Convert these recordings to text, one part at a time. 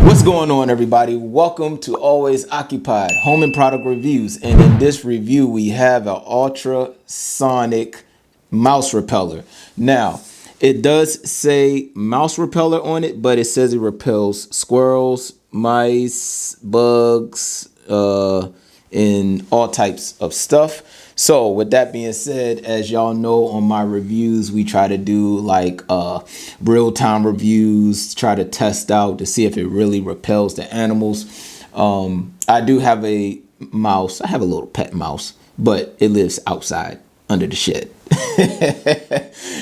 What's going on, everybody? Welcome to Always Occupied Home and Product Reviews. And in this review, we have an ultrasonic mouse repeller. Now, it does say mouse repeller on it, but it says it repels squirrels, mice, bugs, and all types of stuff. So with that being said, as y'all know, on my reviews, we try to do like real-time reviews, try to test out to see if it really repels the animals. I do have a mouse. I have a little pet mouse, but it lives outside under the shed.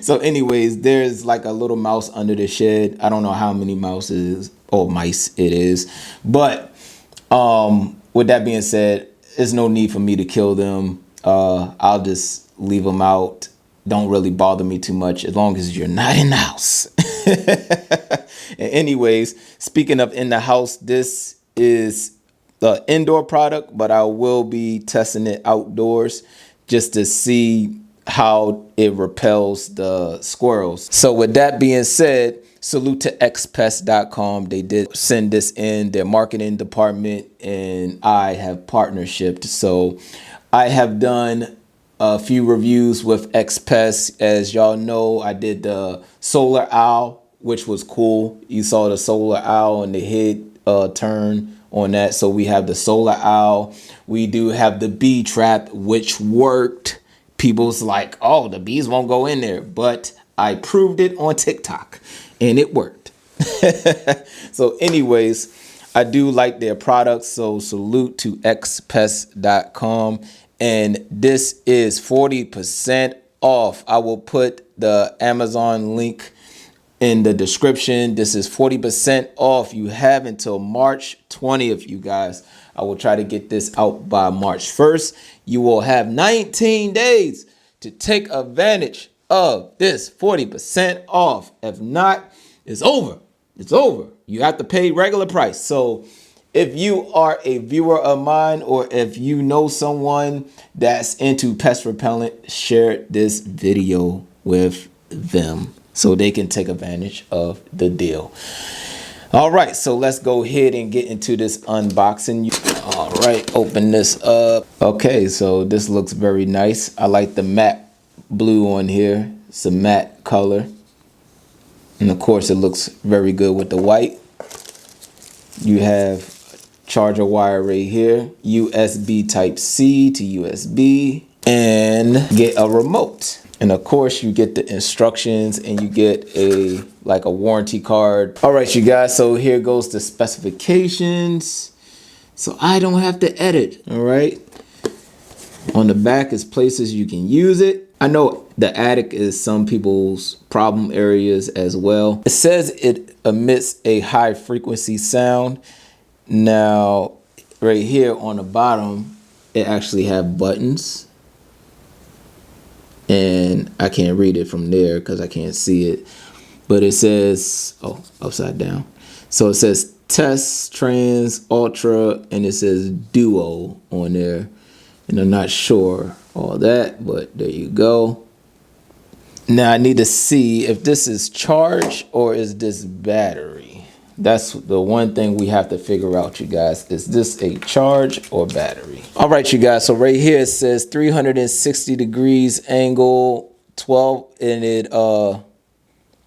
So anyways, there's like a little mouse under the shed. I don't know how many mice it is, but with that being said, there's no need for me to kill them. I'll just leave them out. Don't really bother me too much as long as you're not in the house. And anyways, speaking of in the house, this is the indoor product, but I will be testing it outdoors just to see how it repels the squirrels. So with that being said, salute to xpest.com. They did send this in, their marketing department, and I have partnershiped. So I have done a few reviews with XPest. As y'all know, I did the solar owl, which was cool. You saw the solar owl and the head turn on that. So we have the solar owl. We do have the bee trap, which worked. People's like, oh, the bees won't go in there. But I proved it on TikTok and it worked. So anyways, I do like their products. So salute to xpest.com. And this is 40% off. I will put the Amazon link in the description. This is 40% off. You have until March 20th, you guys. I will try to get this out by March 1st. You will have 19 days to take advantage of this 40% off. If not, it's over. It's over. You have to pay regular price. So if you are a viewer of mine, or if you know someone that's into pest repellent, share this video with them so they can take advantage of the deal. All right, so let's go ahead and get into this unboxing. All right, open this up. Okay, so this looks very nice. I like the matte blue on here. It's a matte color. And of course, it looks very good with the white. You have charger wire right here, USB type C to USB, and get a remote. And of course you get the instructions and you get a warranty card. All right, you guys, so here goes the specifications. So I don't have to edit. All right. On the back is places you can use it. I know the attic is some people's problem areas as well. It says it emits a high frequency sound. Now, right here on the bottom, it actually have buttons. And I can't read it from there because I can't see it. But it says, oh, upside down. So it says Test, Trans, Ultra, and it says Duo on there. And I'm not sure all that, but there you go. Now I need to see if this is charge or is this battery. That's the one thing we have to figure out, you guys. Is this a charge or battery? All right, you guys. So right here it says 360 degrees angle, 12, and it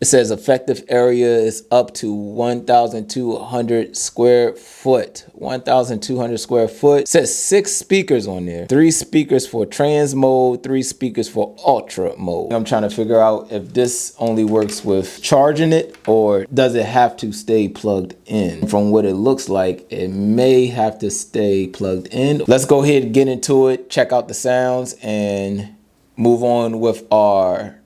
says effective area is up to 1,200 square foot. 1,200 square foot. It says 6 speakers on there. 3 speakers for trans mode, 3 speakers for ultra mode. I'm trying to figure out if this only works with charging it or does it have to stay plugged in. From what it looks like, it may have to stay plugged in. Let's go ahead and get into it, check out the sounds, and move on with our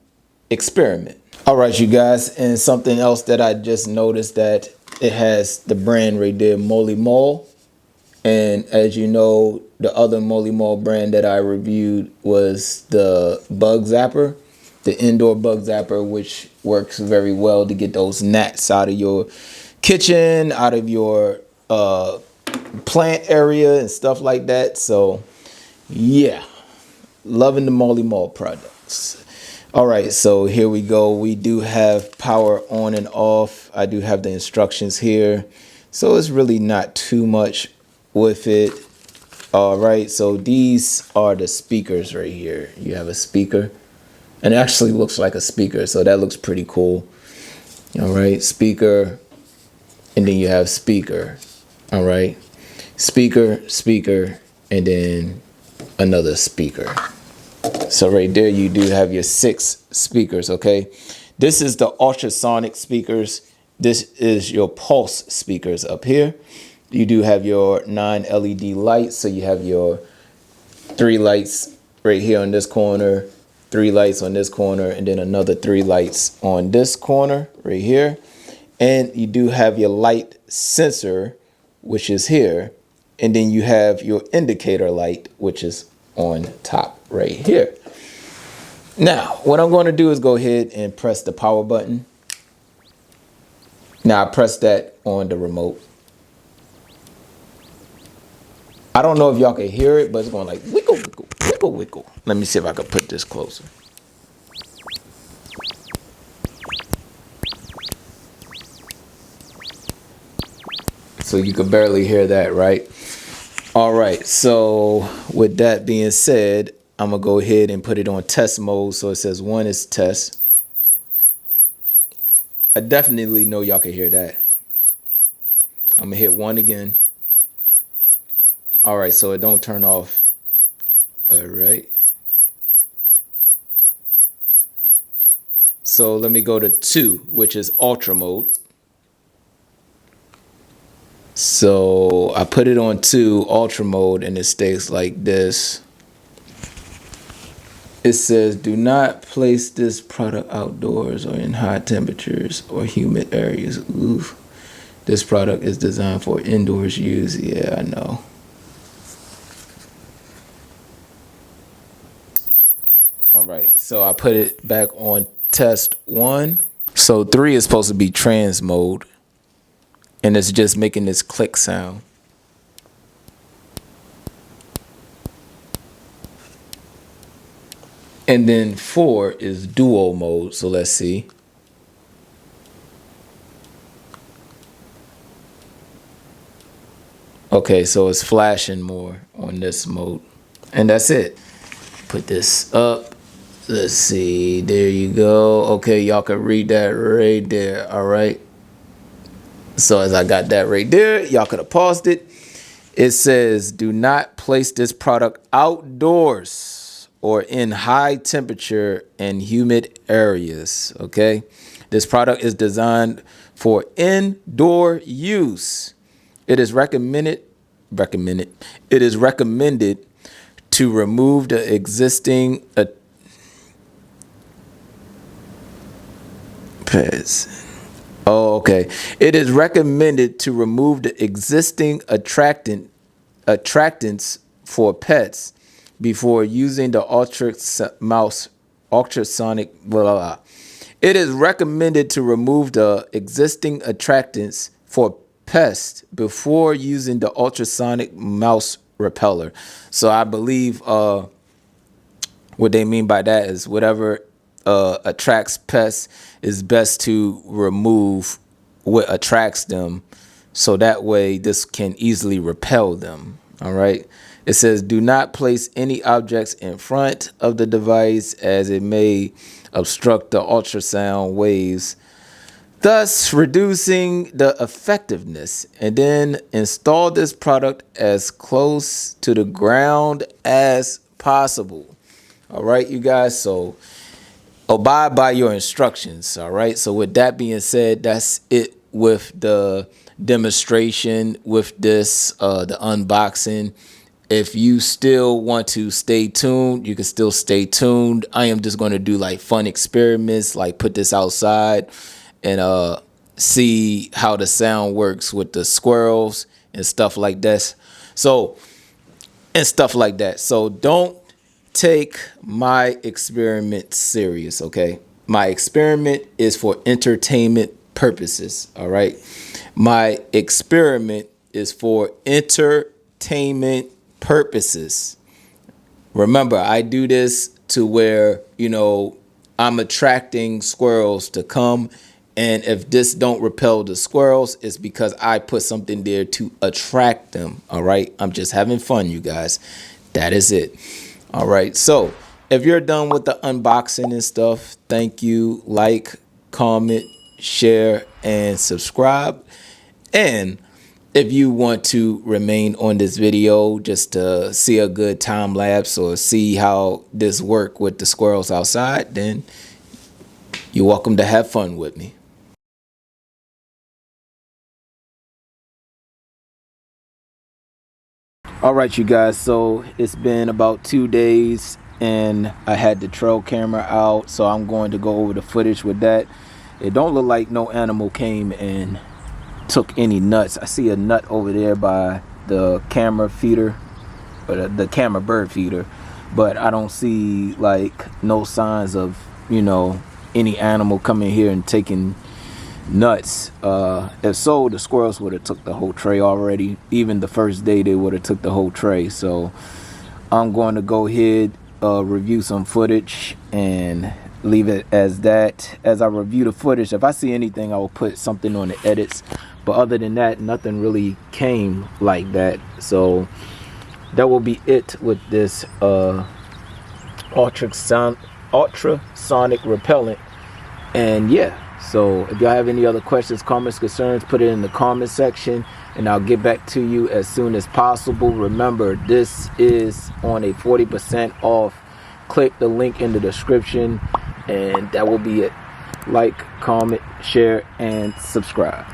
experiment. All right, you guys, and something else that I just noticed, that it has the brand right there, Molemo. And as you know, the other Molemo brand that I reviewed was the bug zapper, the indoor bug zapper, which works very well to get those gnats out of your kitchen, out of your plant area and stuff like that. So yeah, loving the Molemo products. All right, so here we go. We do have power on and off. I do have the instructions here. So it's really not too much with it. All right, so these are the speakers right here. You have a speaker, and it actually looks like a speaker, so that looks pretty cool. All right, speaker, and then you have speaker. All right, speaker, speaker, and then another speaker. So right there you do have your 6 speakers. Okay, this is the ultrasonic speakers. This is your pulse speakers up here. You do have your 9 LED lights. So you have your 3 lights right here on this corner, 3 lights on this corner, and then another 3 lights on this corner right here. And you do have your light sensor, which is here. And then you have your indicator light, which is on top right here. Now, what I'm going to do is go ahead and press the power button. Now, I press that on the remote. I don't know if y'all can hear it, but it's going like wiggle, wiggle, wiggle, wiggle. Let me see if I can put this closer. So you can barely hear that, right? All right, so with that being said, I'm gonna go ahead and put it on test mode. So it says 1 is test. I definitely know y'all can hear that. I'm gonna hit 1 again. All right, so it don't turn off. All right. So let me go to 2, which is ultra mode. So I put it on 2, ultra mode, and it stays like this. It says, do not place this product outdoors or in high temperatures or humid areas. Oof. This product is designed for indoors use. Yeah, I know. All right, so I put it back on test 1. So 3 is supposed to be trans mode, and it's just making this click sound. And then 4 is duo mode. So let's see. Okay, so it's flashing more on this mode. And that's it. Put this up. Let's see. There you go. Okay, y'all can read that right there. All right. So as I got that right there, y'all could have paused it. It says, do not place this product outdoors or in high temperature and humid areas. Okay. This product is designed for indoor use. It is recommended to remove the existing pets. Oh, okay. It is recommended to remove the existing attractants for pets before using the ultrasonic blah, blah, blah. It is recommended to remove the existing attractants for pests before using the ultrasonic mouse repeller. So I believe what they mean by that is whatever attracts pests is best to remove what attracts them, so that way this can easily repel them. All right. It says, do not place any objects in front of the device as it may obstruct the ultrasound waves, thus reducing the effectiveness. And then install this product as close to the ground as possible. All right, you guys. So abide by your instructions. All right. So with that being said, that's it with the demonstration with this, the unboxing. If you still want to stay tuned, you can still stay tuned. I am just going to do like fun experiments, like put this outside and see how the sound works with the squirrels and stuff like this. So don't take my experiment serious, okay? My experiment is for entertainment purposes, all right? My experiment is for entertainment purposes. Remember, I do this to where, I'm attracting squirrels to come And if this don't repel the squirrels, it's because I put something there to attract them. All right. I'm just having fun, you guys. That is it. All right. So if you're done with the unboxing and stuff, thank you. Like, comment, share, and subscribe. And if you want to remain on this video just to see a good time lapse or see how this work with the squirrels outside, then you're welcome to have fun with me. All right, you guys, so it's been about 2 days and I had the trail camera out, so I'm going to go over the footage with that. It don't look like no animal came and took any nuts. I see a nut over there by the camera feeder, or the camera bird feeder, but I don't see like no signs of, you know, any animal coming here and taking nuts. If so, the squirrels would have took the whole tray already. Even the first day they would have took the whole tray. So I'm going to go ahead, review some footage and leave it as that. As I review the footage, if I see anything, I will put something on the edits, but other than that, nothing really came like that. So that will be it with this ultrasonic repellent. And yeah, so if y'all have any other questions, comments, concerns, put it in the comment section and I'll get back to you as soon as possible. Remember, this is on a 40% off. Click the link in the description and that will be it. Like, comment, share, and subscribe.